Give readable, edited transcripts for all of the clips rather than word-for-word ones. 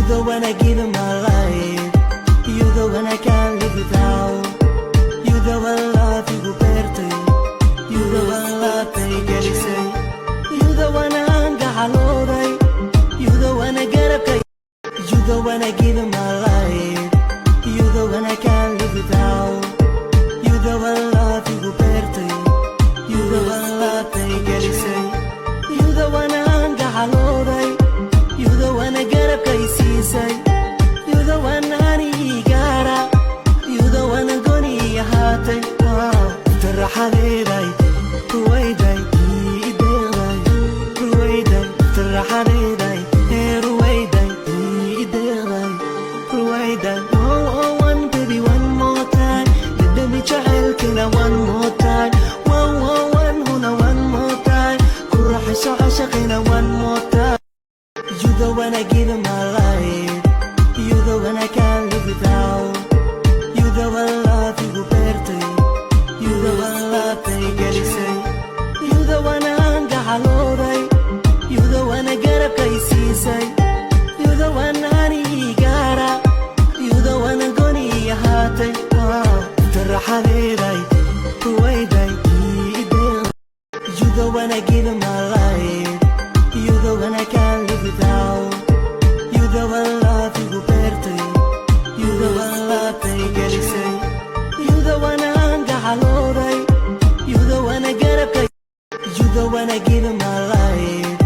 the one I give in my life. You the one I can't live without. You the one love you go perte. You the one love they get it say. You the one anga halorai. You the one I get up. You the one I give in my life. You the one I can't live without. You the one love you go perte. You the one love they get it say. You the one anga halorai. You the one I get up. You the one I gara. You the one I goni hate. Terhaderai, ruwaidai, iderai, ruwaidai, terhaderai, ruwaidai, iderai, ruwaidai. Oh, one baby, one more time. Let me child kina one more time. One huna one more time. Kurahisa ashaqina one more time. You the one I give in my life. You the one I can't live without. You the one love you go perte. You the one love they get it say. You the one anga halorai. You the one I get up kaisi say. You the one I gara. You the one I goni hate. Terhaderai, ruwaidai, iderai. You the one I give in my life. You the one I can't live without. You the one love you go perte. You the one love they get it say. You the one anga halorai. You the one I get up. You the one I give in my life.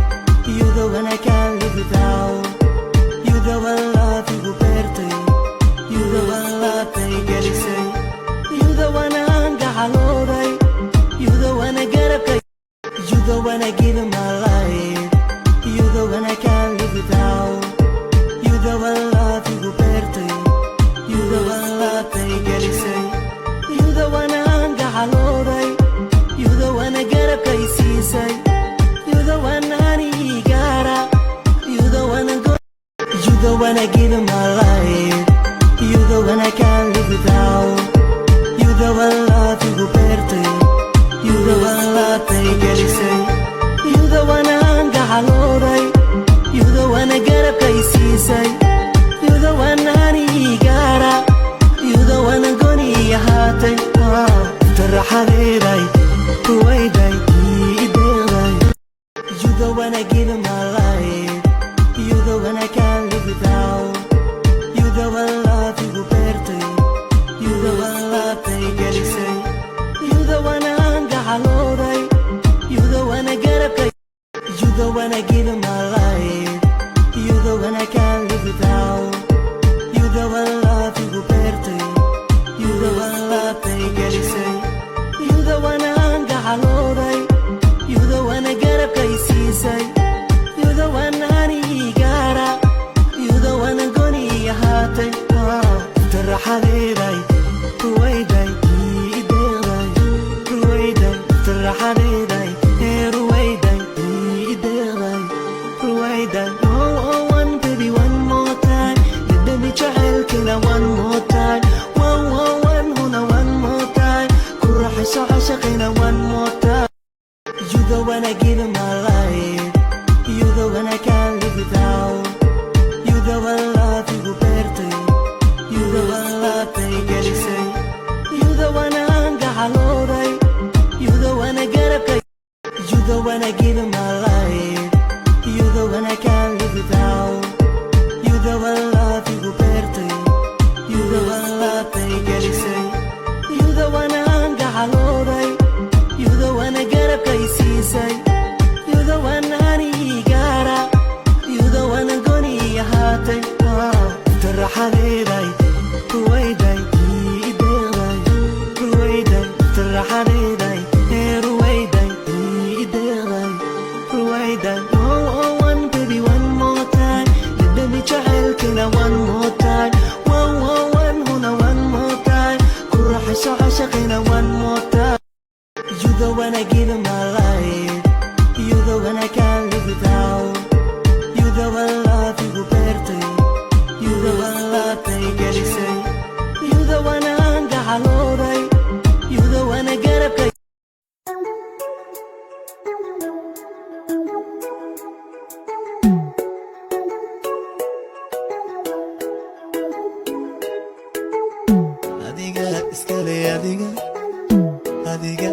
You the one I can't live without. You the one love you go perte. You the one love they get it say. You the one anga halorai. You the one I get up. You the one I give in my life. You the one I can't live without. You the one love you go perte. You the one love they get it say. You the one anga halorai. You the one I get up kaisi say. You the one I gara. You the one I go. You the one I give in my life. You the one I can't live without. You the one love you go perte. You the one love they get it say. You the one anga halorai. You the one I get up kaisi say. You the one I gara. You the one I goni hate. Terhaderai, ruwaidai, iderai. You the one I give in my life. You the one I can't live without. iskale adiga adiga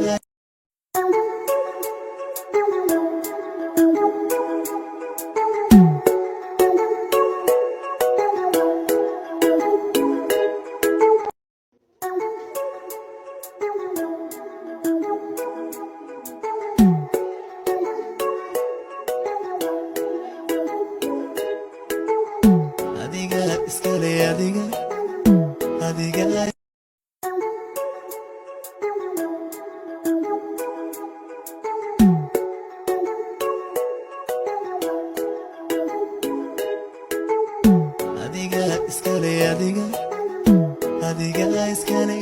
adiga iskale adiga adiga adiga iskale adiga adiga iskale